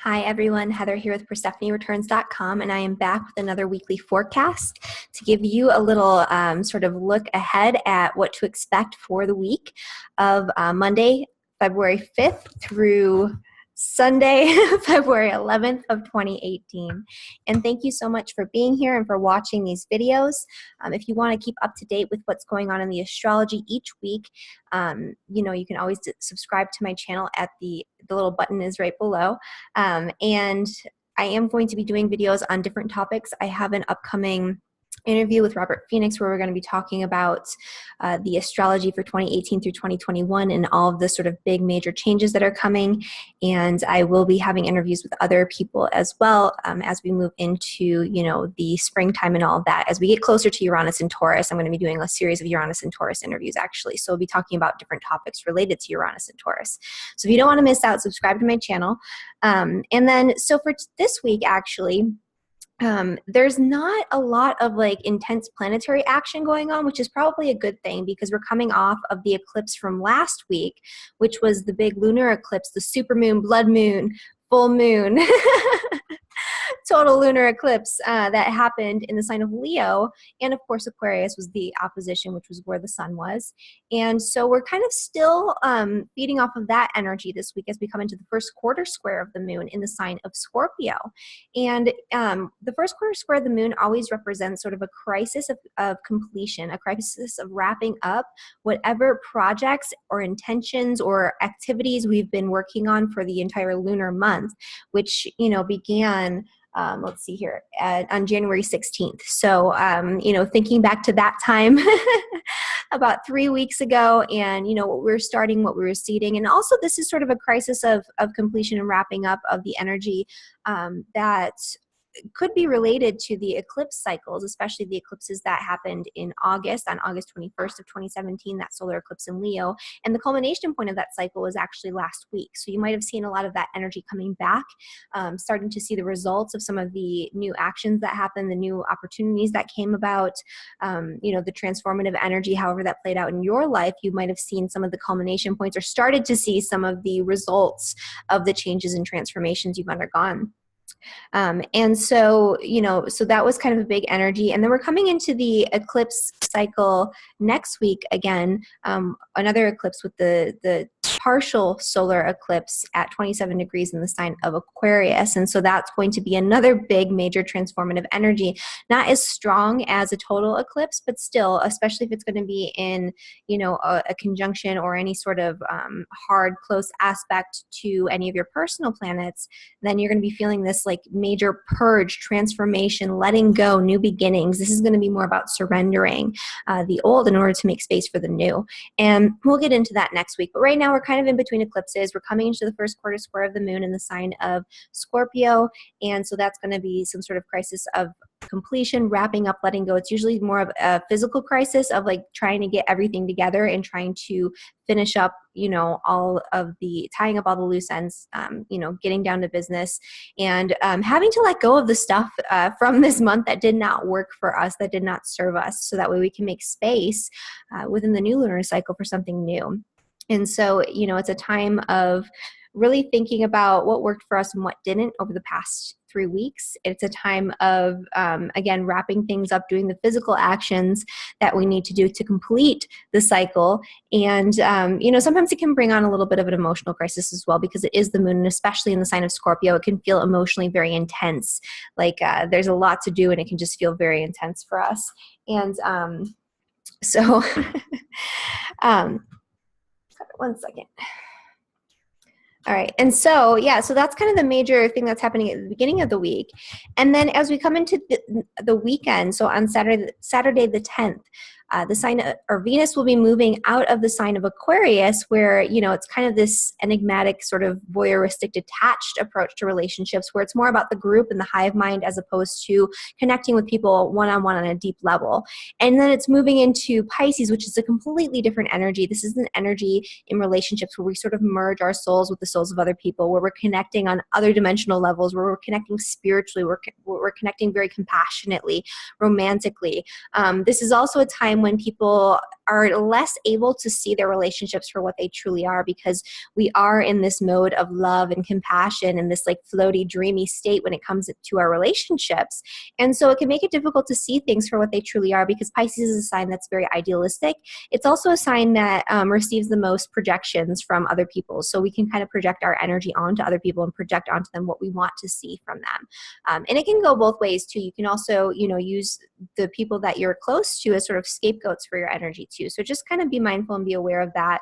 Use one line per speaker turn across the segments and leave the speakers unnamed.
Hi everyone, Heather here with PersephoneReturns.com, and I am back with another weekly forecast to give you a little sort of look ahead at what to expect for the week of Monday, February 5th through Sunday, February 11th of 2018. And thank you so much for being here and for watching these videos. If you want to keep up to date with what's going on in the astrology each week, you can always subscribe to my channel at the little button is right below. And I am going to be doing videos on different topics. I have an upcoming interview with Robert Phoenix where we're going to be talking about the astrology for 2018 through 2021 and all of the sort of big major changes that are coming. And I will be having interviews with other people as well as we move into, the springtime and all of that. As we get closer to Uranus and Taurus, I'm going to be doing a series of Uranus and Taurus interviews actually. So we'll be talking about different topics related to Uranus and Taurus. So if you don't want to miss out, subscribe to my channel. And then, so for this week actually, there's not a lot of intense planetary action going on, which is probably a good thing because we're coming off of the eclipse from last week, which was the big lunar eclipse, the supermoon, blood moon, full moon, total lunar eclipse that happened in the sign of Leo. And of course, Aquarius was the opposition, which was where the sun was. And so we're kind of still feeding off of that energy this week as we come into the first quarter square of the moon in the sign of Scorpio. And the first quarter square of the moon always represents sort of a crisis of completion, a crisis of wrapping up whatever projects or intentions or activities we've been working on for the entire lunar month, which, began let's see here, on January 16th. So, thinking back to that time about 3 weeks ago and, what we were starting, what we were seeding. And also this is sort of a crisis of completion and wrapping up of the energy that could be related to the eclipse cycles, especially the eclipses that happened in August, on August 21st of 2017, that solar eclipse in Leo. And the culmination point of that cycle was actually last week. So you might have seen a lot of that energy coming back, starting to see the results of some of the new actions that happened, the new opportunities that came about, the transformative energy, however that played out in your life. You might have seen some of the culmination points or started to see some of the results of the changes and transformations you've undergone. And so, so that was kind of a big energy. And then we're coming into the eclipse cycle next week again, another eclipse with the partial solar eclipse at 27 degrees in the sign of Aquarius. And so that's going to be another big major transformative energy, not as strong as a total eclipse, but still, especially if it's going to be in, a conjunction or any sort of hard, close aspect to any of your personal planets, then you're going to be feeling this major purge, transformation, letting go, new beginnings. This is going to be more about surrendering the old in order to make space for the new. And we'll get into that next week. But right now we're kind of in between eclipses. We're coming into the first quarter square of the moon in the sign of Scorpio. And so that's going to be some sort of crisis of completion, wrapping up, letting go. It's usually more of a physical crisis of trying to get everything together and trying to finish up, all of the tying up all the loose ends, getting down to business and having to let go of the stuff from this month that did not work for us, that did not serve us. So that way we can make space within the new lunar cycle for something new. And so, it's a time of really thinking about what worked for us and what didn't over the past 3 weeks. It's a time of, again, wrapping things up, doing the physical actions that we need to do to complete the cycle. And, sometimes it can bring on a little bit of an emotional crisis as well because it is the moon, and especially in the sign of Scorpio, it can feel emotionally very intense. There's a lot to do and it can just feel very intense for us. And so, one second. All right. And so, so that's kind of the major thing that's happening at the beginning of the week. And then as we come into the weekend, so on Saturday the 10th, the sign or Venus will be moving out of the sign of Aquarius where, it's kind of this enigmatic sort of voyeuristic detached approach to relationships where it's more about the group and the hive mind as opposed to connecting with people one-on-one on a deep level. And then it's moving into Pisces, which is a completely different energy. This is an energy in relationships where we sort of merge our souls with the souls of other people, where we're connecting on other dimensional levels, where we're connecting spiritually, we're connecting very compassionately, romantically. This is also a time time when people are less able to see their relationships for what they truly are, because we are in this mode of love and compassion and this like floaty, dreamy state when it comes to our relationships. And so it can make it difficult to see things for what they truly are, because Pisces is a sign that's very idealistic. It's also a sign that receives the most projections from other people. So we can kind of project our energy onto other people and project onto them what we want to see from them. And it can go both ways too. You can also, use the people that you're close to as sort of scapegoats for your energy too. So just kind of be mindful and be aware of that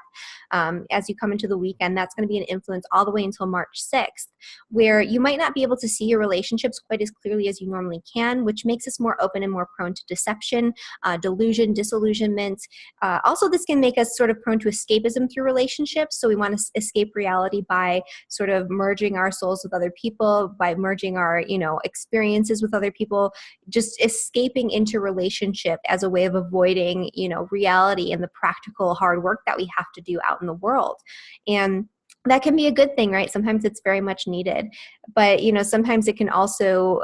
as you come into the weekend. That's going to be an influence all the way until March 6th, where you might not be able to see your relationships quite as clearly as you normally can, which makes us more open and more prone to deception, delusion, disillusionment. Also, this can make us sort of prone to escapism through relationships. So we want to escape reality by sort of merging our souls with other people, by merging our, experiences with other people, just escaping into relationship as a way of avoiding, reality and the practical hard work that we have to do out in the world. And that can be a good thing, right? Sometimes it's very much needed, but, sometimes it can also,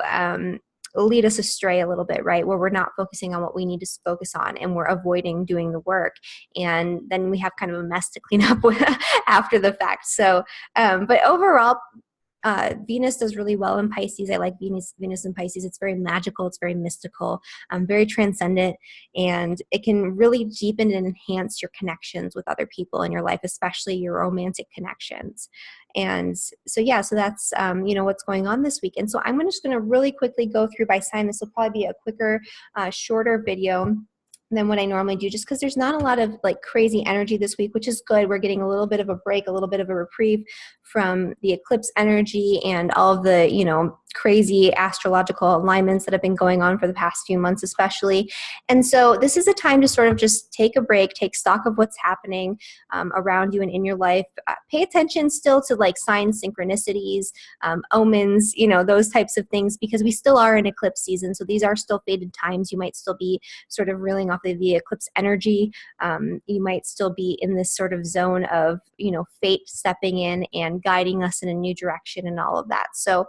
lead us astray a little bit, right? Where we're not focusing on what we need to focus on and we're avoiding doing the work. And then we have kind of a mess to clean up with after the fact. So, but overall, Venus does really well in Pisces. I like Venus in Pisces. It's very magical. It's very mystical, very transcendent, and it can really deepen and enhance your connections with other people in your life, especially your romantic connections. And so, yeah, so that's, what's going on this week. And so I'm just going to really quickly go through by sign. This will probably be a quicker, shorter video than what I normally do, just because there's not a lot of like crazy energy this week, which is good. We're getting a little bit of a break, a little bit of a reprieve from the eclipse energy and all of the, crazy astrological alignments that have been going on for the past few months, especially. And so this is a time to sort of just take a break, take stock of what's happening around you and in your life. Pay attention still to like signs, synchronicities, omens, those types of things, because we still are in eclipse season. So these are still fated times. You might still be sort of reeling off of the eclipse energy. You might still be in this sort of zone of, fate stepping in and guiding us in a new direction and all of that. So,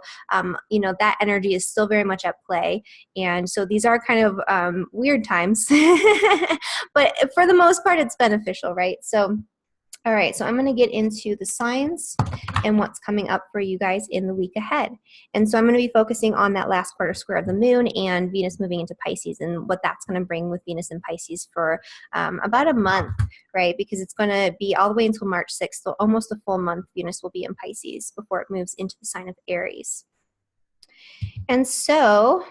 that energy is still very much at play. And so these are kind of weird times, but for the most part, it's beneficial, right? So, all right, so I'm going to get into the signs and what's coming up for you guys in the week ahead. And so I'm going to be focusing on that last quarter square of the moon and Venus moving into Pisces and what that's going to bring with Venus in Pisces for about a month, right? Because it's going to be all the way until March 6th, so almost a full month Venus will be in Pisces before it moves into the sign of Aries. And so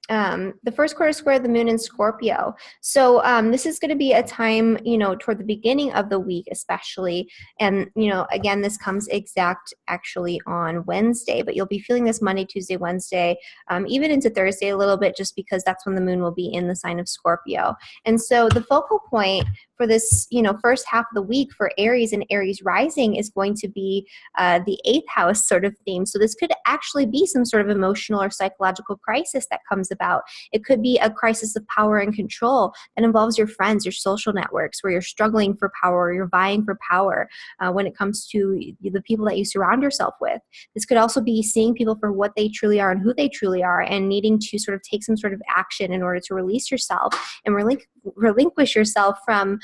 the first quarter square of the moon in Scorpio. So this is going to be a time, toward the beginning of the week especially. And, again, this comes exact actually on Wednesday, but you'll be feeling this Monday, Tuesday, Wednesday, even into Thursday a little bit, just because that's when the moon will be in the sign of Scorpio. And so the focal point for this, first half of the week for Aries and Aries rising is going to be the 8th house sort of theme. So this could actually be some sort of emotional or psychological crisis that comes about. It could be a crisis of power and control that involves your friends, your social networks, where you're struggling for power, or you're vying for power when it comes to the people that you surround yourself with. This could also be seeing people for what they truly are and who they truly are, and needing to sort of take some sort of action in order to release yourself and relinquish yourself from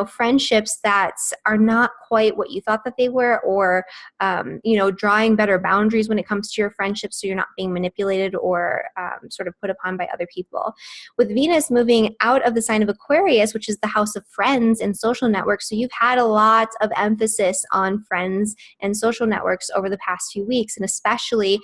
friendships that are not quite what you thought that they were, or, drawing better boundaries when it comes to your friendships so you're not being manipulated or sort of put upon by other people. With Venus moving out of the sign of Aquarius, which is the house of friends and social networks, so you've had a lot of emphasis on friends and social networks over the past few weeks, and especially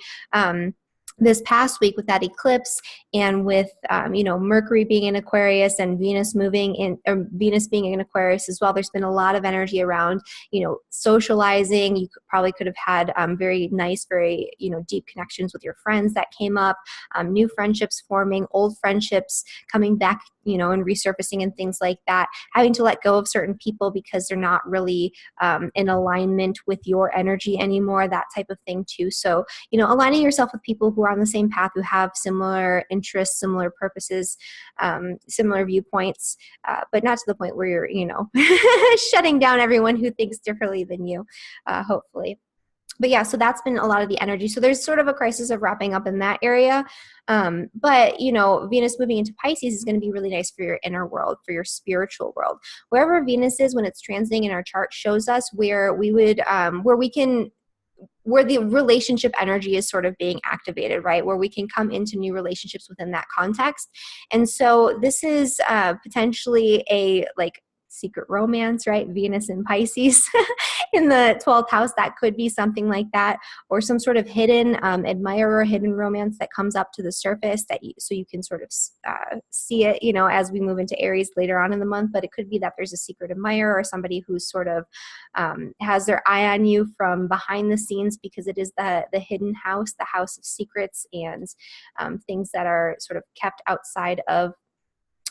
this past week with that eclipse and with, Mercury being in Aquarius and Venus moving in, or Venus being in Aquarius as well. There's been a lot of energy around, socializing. You probably could have had very nice, very, deep connections with your friends that came up, new friendships forming, old friendships coming back, and resurfacing and things like that, having to let go of certain people because they're not really in alignment with your energy anymore, that type of thing too. So, aligning yourself with people who are on the same path, who have similar interests, similar purposes, similar viewpoints, but not to the point where you're, shutting down everyone who thinks differently than you, hopefully. But yeah, so that's been a lot of the energy. So there's sort of a crisis of wrapping up in that area. But, you know, Venus moving into Pisces is going to be really nice for your inner world, for your spiritual world. Wherever Venus is when it's transiting in our chart shows us where we would, where the relationship energy is sort of being activated, right? Where we can come into new relationships within that context. And so this is potentially a like secret romance, right? Venus in Pisces in the 12th house. That could be something like that, or some sort of hidden admirer, hidden romance that comes up to the surface so you can sort of see it, you know, as we move into Aries later on in the month. But it could be that there's a secret admirer or somebody who's sort of has their eye on you from behind the scenes, because it is the hidden house, the house of secrets and things that are sort of kept outside of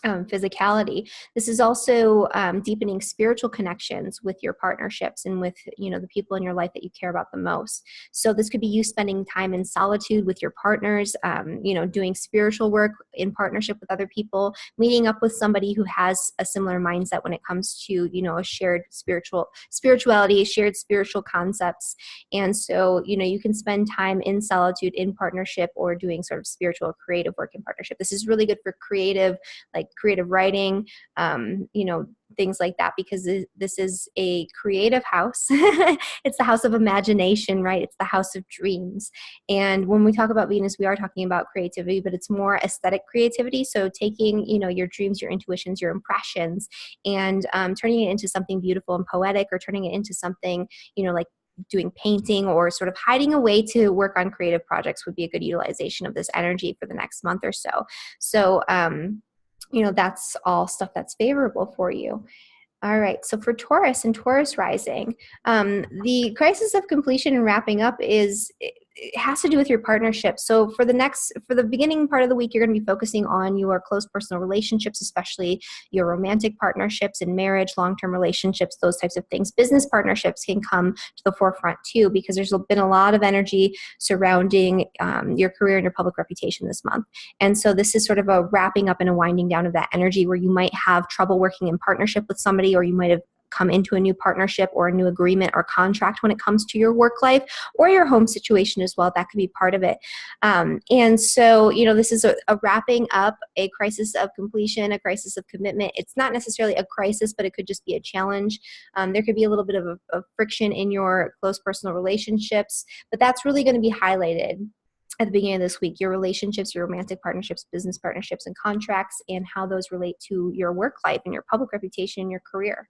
physicality. This is also deepening spiritual connections with your partnerships and with, you know, the people in your life that you care about the most. So this could be you spending time in solitude with your partners, you know, doing spiritual work in partnership with other people, meeting up with somebody who has a similar mindset when it comes to, you know, a shared spirituality, shared spiritual concepts. And so, you know, you can spend time in solitude in partnership or doing sort of spiritual creative work in partnership. This is really good for creative writing, you know, things like that, because this is a creative house. It's the house of imagination, right? It's the house of dreams. And when we talk about Venus, we are talking about creativity, but it's more aesthetic creativity. So taking, you know, your dreams, your intuitions, your impressions, and turning it into something beautiful and poetic, or turning it into something, you know, like doing painting, or sort of hiding away to work on creative projects would be a good utilization of this energy for the next month or so. So, you know, that's all stuff that's favorable for you. All right. So for Taurus and Taurus rising, the crisis of completion and wrapping up it has to do with your partnership. So for the beginning part of the week, you're going to be focusing on your close personal relationships, especially your romantic partnerships and marriage, long-term relationships, those types of things. Business partnerships can come to the forefront too, because there's been a lot of energy surrounding your career and your public reputation this month. And so this is sort of a wrapping up and a winding down of that energy, where you might have trouble working in partnership with somebody, or you might have come into a new partnership or a new agreement or contract when it comes to your work life or your home situation as well. That could be part of it. And so, you know, this is a wrapping up, a crisis of completion, a crisis of commitment. It's not necessarily a crisis, but it could just be a challenge. There could be a little bit of friction in your close personal relationships, but that's really going to be highlighted at the beginning of this week: your relationships, your romantic partnerships, business partnerships, and contracts, and how those relate to your work life and your public reputation and your career.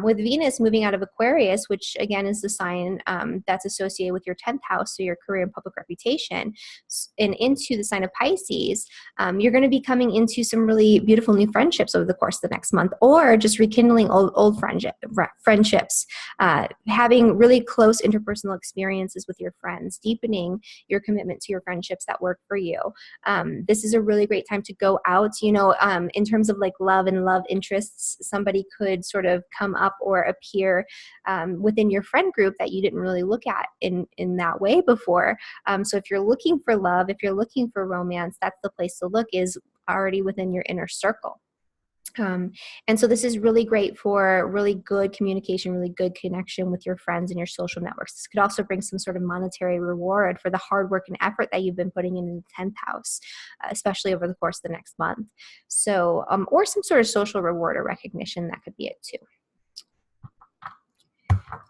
With Venus moving out of Aquarius, which again is the sign that's associated with your 10th house, so your career and public reputation, and into the sign of Pisces, you're going to be coming into some really beautiful new friendships over the course of the next month, or just rekindling old friendships, having really close interpersonal experiences with your friends, deepening your commitment to your friendships that work for you. This is a really great time to go out, you know, in terms of like love and love interests. Somebody could sort of come up or appear within your friend group that you didn't really look at in that way before. So if you're looking for love, if you're looking for romance, that's the place to look, is already within your inner circle. And so this is really great for really good communication, really good connection with your friends and your social networks. This could also bring some sort of monetary reward for the hard work and effort that you've been putting in the 10th house, especially over the course of the next month. So, or some sort of social reward or recognition, that could be it too.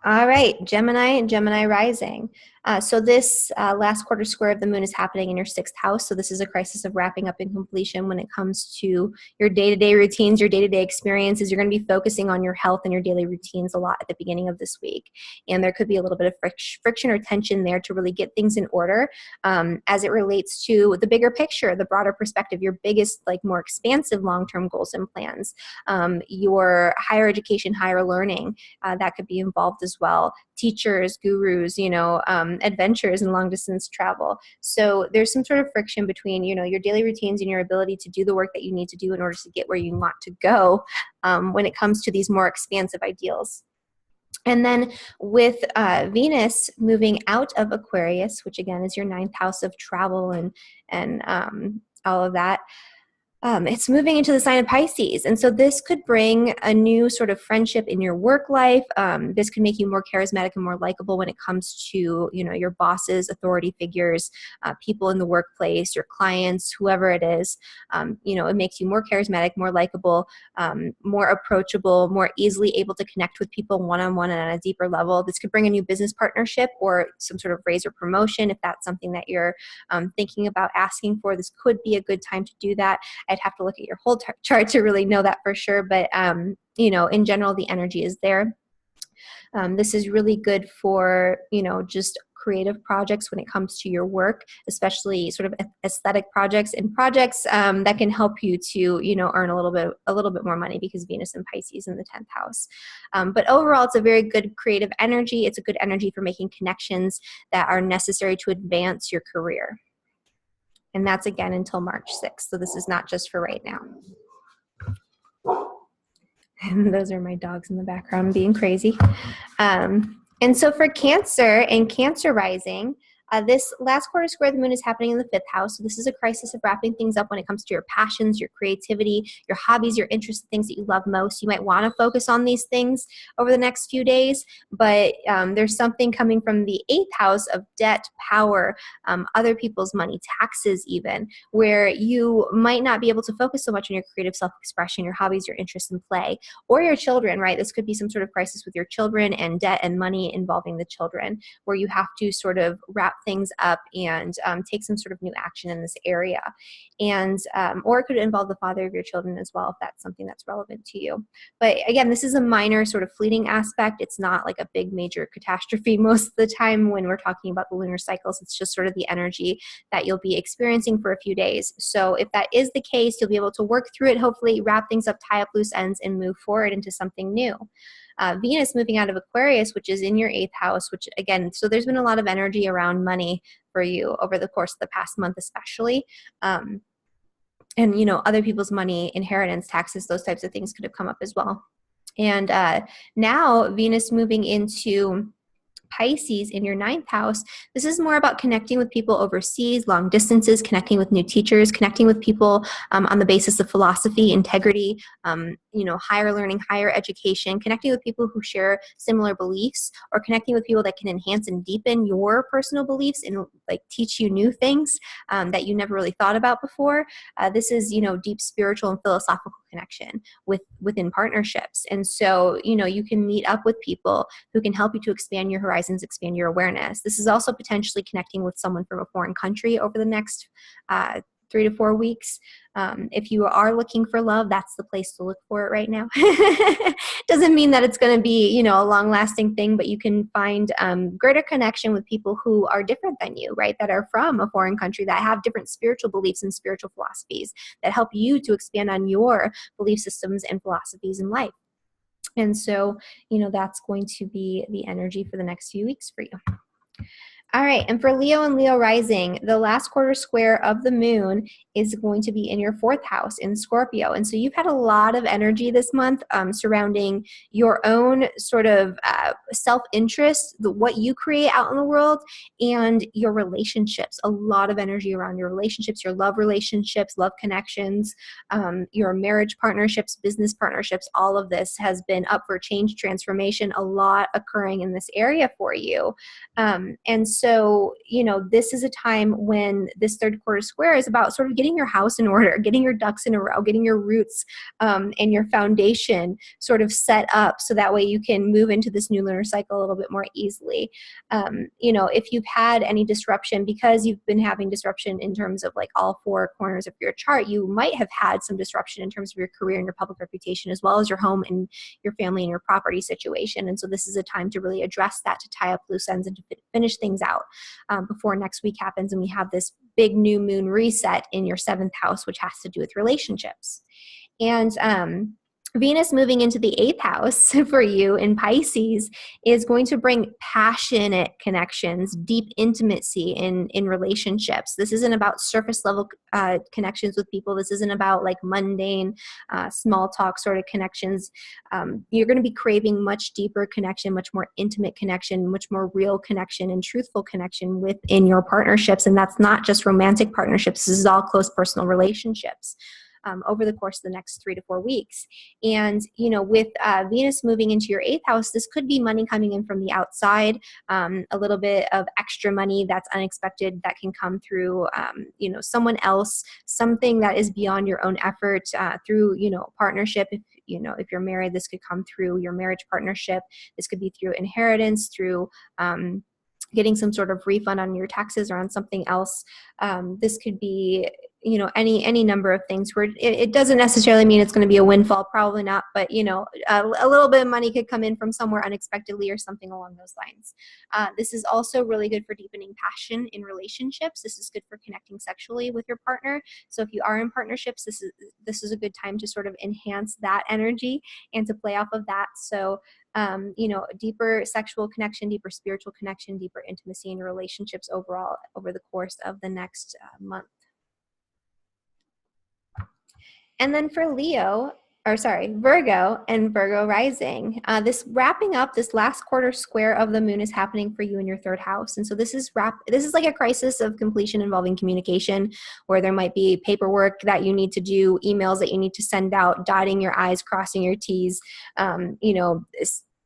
All right, Gemini and Gemini rising. So this last quarter square of the moon is happening in your 6th house. So this is a crisis of wrapping up and completion when it comes to your day-to-day routines, your day-to-day experiences. You're going to be focusing on your health and your daily routines a lot at the beginning of this week. And there could be a little bit of friction or tension there to really get things in order as it relates to the bigger picture, the broader perspective, your biggest, like more expansive long-term goals and plans, your higher education, higher learning, that could be involved as well. Teachers, gurus, you know, adventures and long distance travel. So there's some sort of friction between, you know, your daily routines and your ability to do the work that you need to do in order to get where you want to go when it comes to these more expansive ideals. And then with Venus moving out of Aquarius, which again is your 9th house of travel and all of that, It's moving into the sign of Pisces. And so this could bring a new sort of friendship in your work life. This could make you more charismatic and more likable when it comes to, your bosses, authority figures, people in the workplace, your clients, whoever it is. It makes you more charismatic, more likable, more approachable, more easily able to connect with people one-on-one and on a deeper level. This could bring a new business partnership or some sort of raise or promotion if that's something that you're thinking about asking for. This could be a good time to do that. I'd have to look at your whole chart to really know that for sure. But, in general, the energy is there. This is really good for, just creative projects when it comes to your work, especially sort of aesthetic projects and projects that can help you to, earn a little bit more money because Venus and Pisces in the 10th house. But overall, it's a very good creative energy. It's a good energy for making connections that are necessary to advance your career. And that's again until March 6th. So this is not just for right now. And those are my dogs in the background being crazy. And so for Cancer and Cancer rising, this last quarter square of the moon is happening in the 5th house. So this is a crisis of wrapping things up when it comes to your passions, your creativity, your hobbies, your interests, the things that you love most. You might want to focus on these things over the next few days, but there's something coming from the 8th house of debt, power, other people's money, taxes even, where you might not be able to focus so much on your creative self-expression, your hobbies, your interests in play, or your children, right? This could be some sort of crisis with your children and debt and money involving the children, where you have to sort of wrap things up and take some sort of new action in this area. And or it could involve the father of your children as well, if that's something that's relevant to you. But again, this is a minor sort of fleeting aspect. It's not like a big major catastrophe most of the time when we're talking about the lunar cycles. It's just sort of the energy that you'll be experiencing for a few days. So if that is the case, you'll be able to work through it, hopefully wrap things up, tie up loose ends, and move forward into something new. Venus moving out of Aquarius, which is in your 8th house, which again, so there's been a lot of energy around money for you over the course of the past month, especially. And, other people's money, inheritance, taxes, those types of things could have come up as well. And now Venus moving into Pisces in your 9th house, this is more about connecting with people overseas, long distances, connecting with new teachers, connecting with people on the basis of philosophy, integrity, higher learning, higher education, connecting with people who share similar beliefs, or connecting with people that can enhance and deepen your personal beliefs and teach you new things that you never really thought about before. This is, deep spiritual and philosophical connection within partnerships. And so, you can meet up with people who can help you to expand your horizons, expand your awareness. This is also potentially connecting with someone from a foreign country over the next 3 to 4 weeks. If you are looking for love, that's the place to look for it right now. Doesn't mean that it's going to be, a long-lasting thing, but you can find greater connection with people who are different than you, right? That are from a foreign country, that have different spiritual beliefs and spiritual philosophies that help you to expand on your belief systems and philosophies in life. And so, that's going to be the energy for the next few weeks for you. All right, and for Leo and Leo rising, the last quarter square of the moon is going to be in your 4th house in Scorpio. And so you've had a lot of energy this month surrounding your own sort of self-interest, what you create out in the world, and your relationships. A lot of energy around your relationships, your love relationships, love connections, your marriage partnerships, business partnerships. All of this has been up for change, transformation, a lot occurring in this area for you. And so, this is a time when this 3rd quarter square is about sort of getting your house in order, getting your ducks in a row, getting your roots and your foundation sort of set up so that way you can move into this new lunar cycle a little bit more easily. If you've had any disruption, because you've been having disruption in terms of all 4 corners of your chart, you might have had some disruption in terms of your career and your public reputation, as well as your home and your family and your property situation. And so this is a time to really address that, to tie up loose ends and to finish things out before next week happens and we have this big new moon reset in your 7th house, which has to do with relationships. And Venus moving into the 8th house for you in Pisces is going to bring passionate connections, deep intimacy in relationships. This isn't about surface level connections with people. This isn't about mundane, small talk sort of connections. You're going to be craving much deeper connection, much more intimate connection, much more real connection and truthful connection within your partnerships. And that's not just romantic partnerships. This is all close personal relationships. over the course of the next 3 to 4 weeks. And, you know, with Venus moving into your 8th house, this could be money coming in from the outside, a little bit of extra money that's unexpected that can come through, you know, someone else, something that is beyond your own effort, through, you know, partnership. If, you know, if you're married, this could come through your marriage partnership. This could be through inheritance, through getting some sort of refund on your taxes or on something else. This could be, you know, any number of things where it doesn't necessarily mean it's going to be a windfall, probably not, but, you know, a little bit of money could come in from somewhere unexpectedly or something along those lines. This is also really good for deepening passion in relationships. This is good for connecting sexually with your partner. So if you are in partnerships, this is a good time to sort of enhance that energy and to play off of that. So you know, deeper sexual connection, deeper spiritual connection, deeper intimacy in your relationships overall over the course of the next month. And then for Virgo and Virgo rising, this wrapping up, this last quarter square of the moon is happening for you in your 3rd house. And so this is like a crisis of completion involving communication, where there might be paperwork that you need to do, emails that you need to send out, dotting your I's, crossing your T's, you know,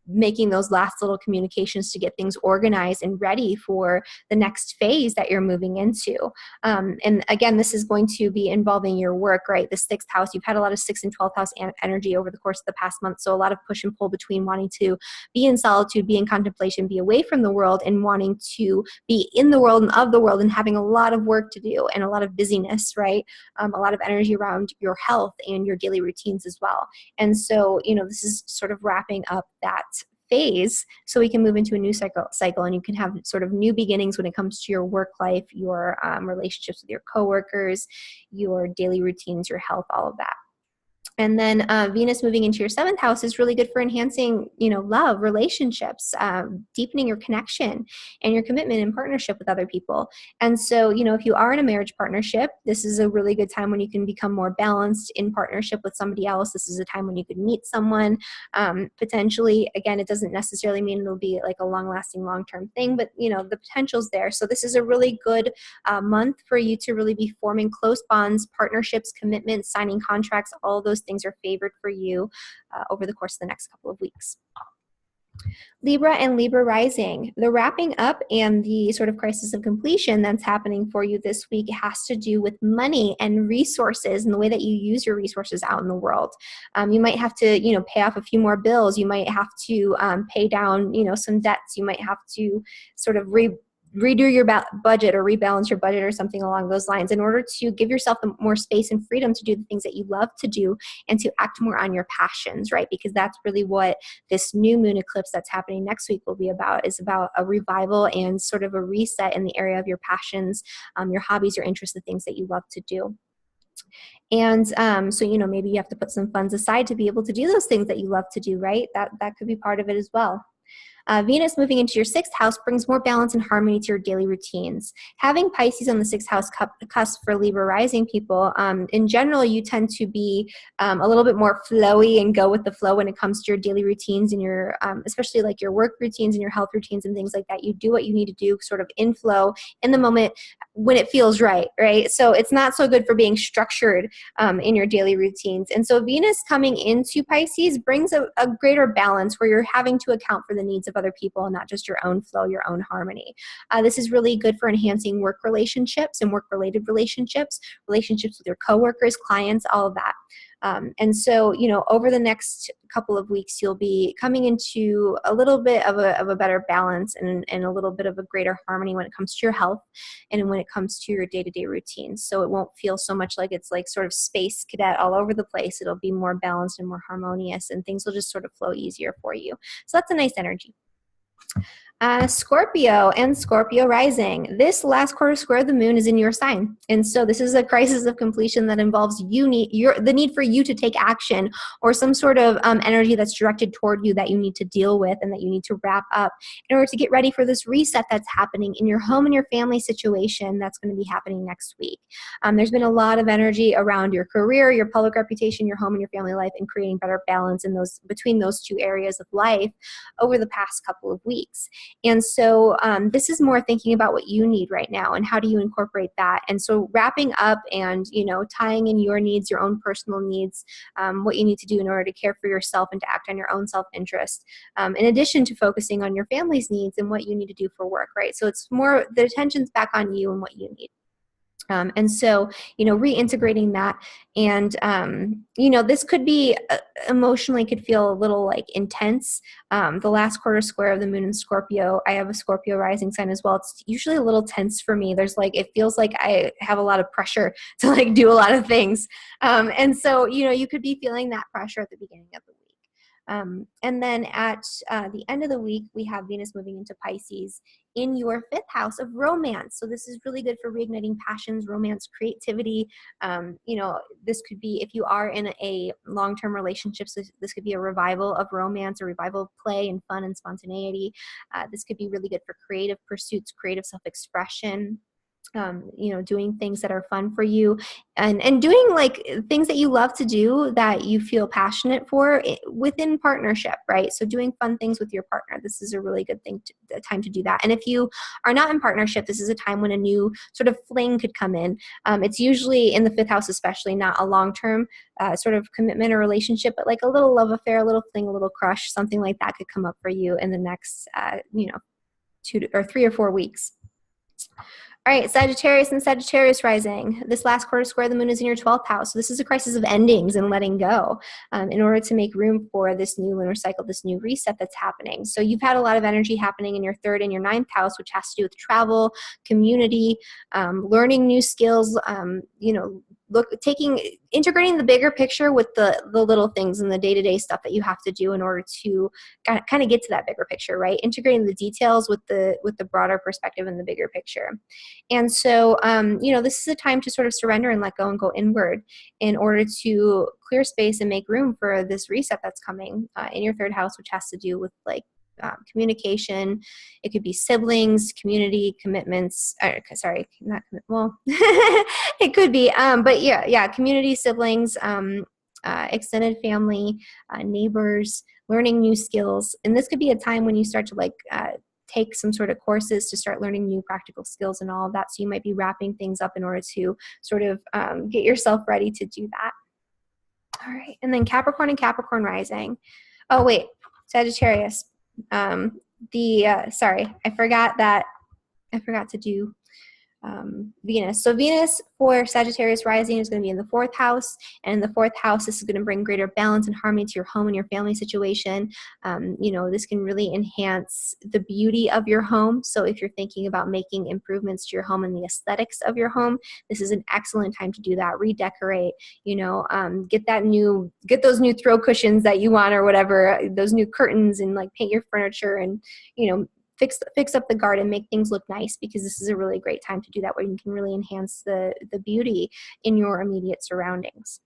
making those last little communications to get things organized and ready for the next phase that you're moving into. And again, this is going to be involving your work, right? The 6th house, you've had a lot of 6th and 12th house energy over the course of the past month. So a lot of push and pull between wanting to be in solitude, be in contemplation, be away from the world, and wanting to be in the world and of the world, and having a lot of work to do and a lot of busyness, right? A lot of energy around your health and your daily routines as well. And so, you know, this is sort of wrapping up that phase so we can move into a new cycle, and you can have sort of new beginnings when it comes to your work life, your relationships with your coworkers, your daily routines, your health, all of that. And then Venus moving into your 7th house is really good for enhancing, you know, love, relationships, deepening your connection and your commitment and partnership with other people. And so, you know, if you are in a marriage partnership, this is a really good time when you can become more balanced in partnership with somebody else. This is a time when you could meet someone, potentially. Again, it doesn't necessarily mean it'll be like a long-lasting, long-term thing, but, you know, the potential's there. So this is a really good month for you to really be forming close bonds, partnerships, commitments, signing contracts. All of those things are favored for you over the course of the next couple of weeks. Libra and Libra rising, the wrapping up and the sort of crisis of completion that's happening for you this week has to do with money and resources and the way that you use your resources out in the world. You might have to, you know, pay off a few more bills. You might have to pay down, you know, some debts. You might have to sort of redo your budget or rebalance your budget or something along those lines in order to give yourself more space and freedom to do the things that you love to do and to act more on your passions, right? Because that's really what this new moon eclipse that's happening next week will be about, is about a revival and sort of a reset in the area of your passions, your hobbies, your interests, the things that you love to do. And so, you know, maybe you have to put some funds aside to be able to do those things that you love to do, right? That could be part of it as well. Venus moving into your 6th house brings more balance and harmony to your daily routines. Having Pisces on the 6th house cusp for Libra rising people, in general, you tend to be a little bit more flowy and go with the flow when it comes to your daily routines and your, especially like your work routines and your health routines and things like that. You do what you need to do sort of in flow in the moment when it feels right, right? So it's not so good for being structured in your daily routines. And so Venus coming into Pisces brings a greater balance where you're having to account for the needs of other people and not just your own flow, your own harmony. This is really good for enhancing work relationships and work-related relationships, relationships with your coworkers, clients, all of that. And so, you know, over the next couple of weeks, you'll be coming into a little bit of a better balance and a little bit of a greater harmony when it comes to your health and when it comes to your day-to-day routines. So it won't feel so much like it's like sort of space cadet all over the place. It'll be more balanced and more harmonious, and things will just sort of flow easier for you. So that's a nice energy. Scorpio and Scorpio rising. This last quarter square of the moon is in your sign. And so this is a crisis of completion that involves the need for you to take action or some sort of energy that's directed toward you that you need to deal with and that you need to wrap up in order to get ready for this reset that's happening in your home and your family situation that's going to be happening next week. There's been a lot of energy around your career, your public reputation, your home and your family life, and creating better balance in between those two areas of life over the past couple of weeks. And so this is more thinking about what you need right now and how do you incorporate that. And so wrapping up and, you know, tying in your needs, your own personal needs, what you need to do in order to care for yourself and to act on your own self-interest, in addition to focusing on your family's needs and what you need to do for work, right? So it's more, the attention's back on you and what you need. And so, you know, reintegrating that, and, you know, this could be emotionally could feel a little like intense. The last quarter square of the moon in Scorpio, I have a Scorpio rising sign as well. It's usually a little tense for me. There's like, it feels like I have a lot of pressure to like do a lot of things. And so, you know, you could be feeling that pressure at the beginning of the week. And then at the end of the week, we have Venus moving into Pisces in your 5th house of romance. So this is really good for reigniting passions, romance, creativity. You know, this could be, if you are in a long-term relationship, so this could be a revival of romance, a revival of play and fun and spontaneity. This could be really good for creative pursuits, creative self-expression. You know, doing things that are fun for you, and doing like things that you love to do that you feel passionate for within partnership, right? So doing fun things with your partner. This is a really good time to do that. And if you are not in partnership, this is a time when a new sort of fling could come in. It's usually in the 5th house, especially not a long-term sort of commitment or relationship, but like a little love affair, a little fling, a little crush, something like that could come up for you in the next, you know, 3 or 4 weeks. All right, Sagittarius and Sagittarius rising. This last quarter square of the moon is in your 12th house. So this is a crisis of endings and letting go in order to make room for this new lunar cycle, this new reset that's happening. So you've had a lot of energy happening in your 3rd and your 9th house, which has to do with travel, community, learning new skills, you know, integrating the bigger picture with the little things and the day-to-day stuff that you have to do in order to kind of get to that bigger picture, right? Integrating the details with the broader perspective and the bigger picture. And so, you know, this is a time to sort of surrender and let go and go inward in order to clear space and make room for this reset that's coming in your 3rd house, which has to do with like communication. It could be siblings, community, commitments. Sorry, not well. It could be, but yeah, community, siblings, extended family, neighbors, learning new skills. And this could be a time when you start to like take some sort of courses to start learning new practical skills and all of that. So you might be wrapping things up in order to sort of get yourself ready to do that. All right, and then Capricorn and Capricorn rising. Oh wait, Sagittarius. Sorry, I forgot to do Venus. So Venus for Sagittarius rising is going to be in the 4th house, and in the 4th house, this is going to bring greater balance and harmony to your home and your family situation. You know, this can really enhance the beauty of your home. So if you're thinking about making improvements to your home and the aesthetics of your home, this is an excellent time to do that. Redecorate, you know, get those new throw cushions that you want or whatever, those new curtains, and like paint your furniture and, you know, fix up the garden, make things look nice, because this is a really great time to do that, where you can really enhance the beauty in your immediate surroundings.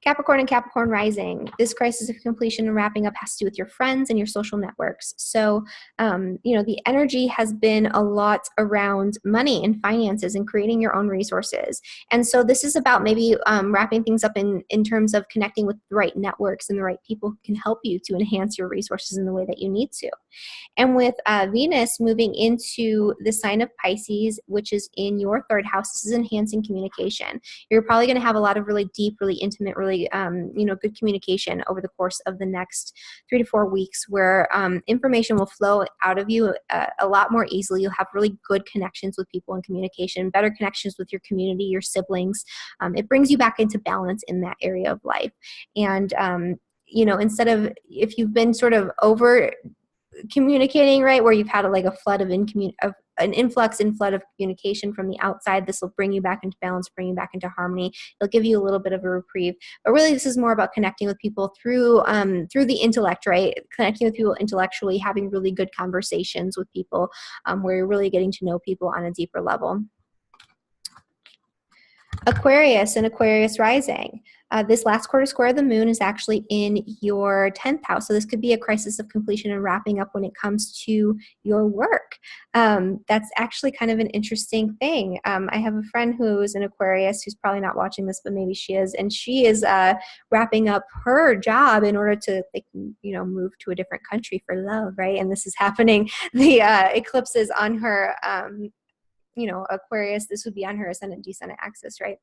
Capricorn and Capricorn rising. This crisis of completion and wrapping up has to do with your friends and your social networks. So, you know, the energy has been a lot around money and finances and creating your own resources. And so this is about maybe wrapping things up in terms of connecting with the right networks and the right people who can help you to enhance your resources in the way that you need to. And with Venus moving into the sign of Pisces, which is in your 3rd house, this is enhancing communication. You're probably going to have a lot of really deep, really intimate, really, you know, good communication over the course of the next 3 to 4 weeks, where information will flow out of you a lot more easily. You'll have really good connections with people and communication, better connections with your community, your siblings. It brings you back into balance in that area of life. And, you know, instead of, if you've been sort of over communicating, right, where you've had like a flood of an influx and flood of communication from the outside, this will bring you back into balance, bring you back into harmony. It'll give you a little bit of a reprieve. But really, this is more about connecting with people through the intellect, right? Connecting with people intellectually, having really good conversations with people, where you're really getting to know people on a deeper level. Aquarius and Aquarius rising. This last quarter square of the moon is actually in your 10th house. So this could be a crisis of completion and wrapping up when it comes to your work. That's actually kind of an interesting thing. I have a friend who's an Aquarius who's probably not watching this, but maybe she is. And she is wrapping up her job in order to, like, move to a different country for love, right? And this is happening. The eclipse is on her Aquarius. This would be on her ascendant descendant axis, right?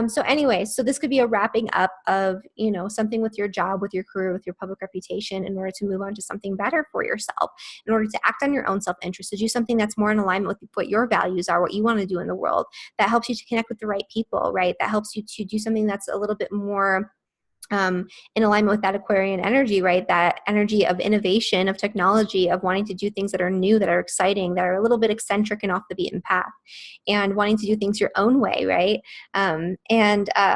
So anyway, so this could be a wrapping up of, something with your job, with your career, with your public reputation, in order to move on to something better for yourself, in order to act on your own self-interest, to do something that's more in alignment with what your values are, what you want to do in the world, that helps you to connect with the right people, right? That helps you to do something that's a little bit more in alignment with that Aquarian energy, right? That energy of innovation, of technology, of wanting to do things that are new, that are exciting, that are a little bit eccentric and off the beaten path, and wanting to do things your own way, right?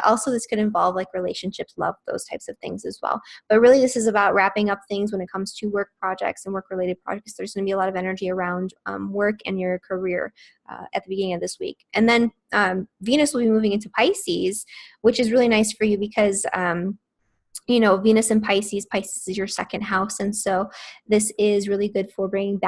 Also this could involve like relationships, love, those types of things as well. But really this is about wrapping up things when it comes to work projects and work-related projects. There's going to be a lot of energy around work and your career at the beginning of this week. And then Venus will be moving into Pisces, which is really nice for you because Venus in Pisces is your second house. And so this is really good for bringing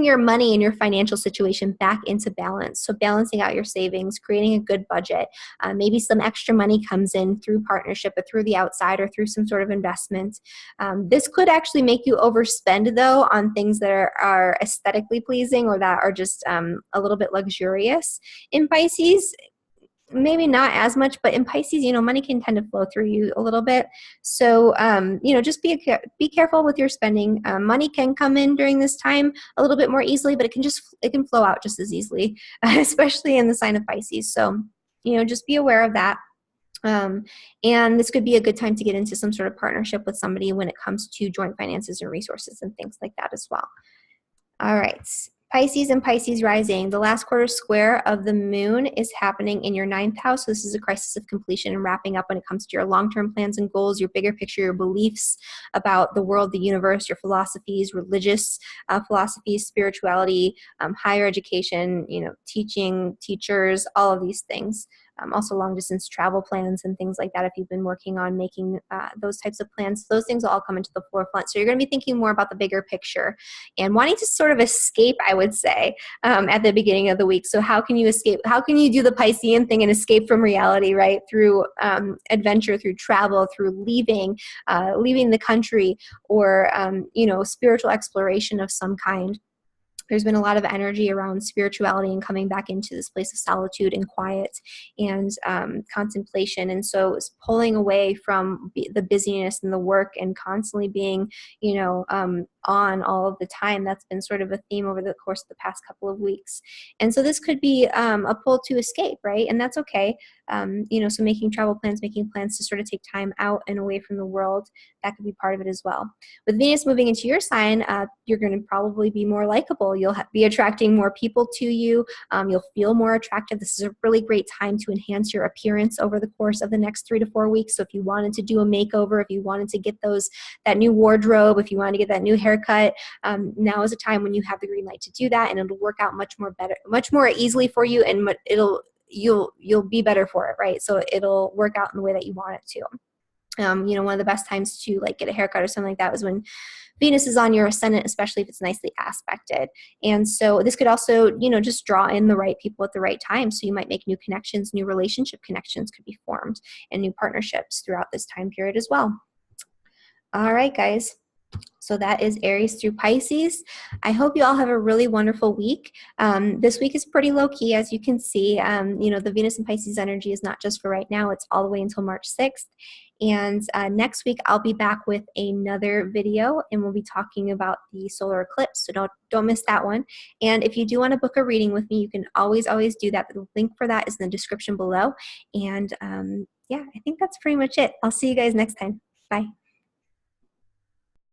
your money and your financial situation back into balance. So balancing out your savings, creating a good budget, maybe some extra money comes in through partnership or through the outside or through some sort of investment. This could actually make you overspend though on things that are aesthetically pleasing or that are just a little bit luxurious in Pisces. Maybe not as much, but in Pisces, money can tend to flow through you a little bit. So, just be careful with your spending. Money can come in during this time a little bit more easily, but it can flow out just as easily, especially in the sign of Pisces. So, just be aware of that. And this could be a good time to get into some sort of partnership with somebody when it comes to joint finances and resources and things like that as well. All right. Pisces and Pisces rising. The last quarter square of the moon is happening in your 9th house. So this is a crisis of completion and wrapping up when it comes to your long-term plans and goals, your bigger picture, your beliefs about the world, the universe, your philosophies, religious philosophies, spirituality, higher education, teaching, teachers, all of these things. Also long distance travel plans and things like that if you've been working on making those types of plans. Those things will all come into the forefront. So you're going to be thinking more about the bigger picture and wanting to sort of escape, I would say, at the beginning of the week. So how can you escape? How can you do the Piscean thing and escape from reality, right? Through adventure, through travel, through leaving the country, or spiritual exploration of some kind. There's been a lot of energy around spirituality and coming back into this place of solitude and quiet and contemplation. And so it's pulling away from the busyness and the work and constantly being, on all of the time. That's been sort of a theme over the course of the past couple of weeks. And so this could be a pull to escape, right? And that's okay. So making travel plans, making plans to sort of take time out and away from the world, that could be part of it as well. With Venus moving into your sign, you're going to probably be more likable. You'll be attracting more people to you. You'll feel more attractive. This is a really great time to enhance your appearance over the course of the next 3 to 4 weeks. So if you wanted to do a makeover, if you wanted to get that new wardrobe, if you wanted to get that new haircut, now is a time when you have the green light to do that, and it'll work out much more easily for you, and you'll be better for it, right? So it'll work out in the way that you want it to. One of the best times to get a haircut or something like that is when Venus is on your ascendant, especially if it's nicely aspected. And so this could also, just draw in the right people at the right time. So you might make new connections, new relationship connections could be formed, and new partnerships throughout this time period as well. All right, guys. So that is Aries through Pisces. I hope you all have a really wonderful week. This week is pretty low key, as you can see. The Venus and Pisces energy is not just for right now. It's all the way until March 6th. And next week, I'll be back with another video, and we'll be talking about the solar eclipse. So don't miss that one. And if you do want to book a reading with me, you can always do that. The link for that is in the description below. And I think that's pretty much it. I'll see you guys next time. Bye.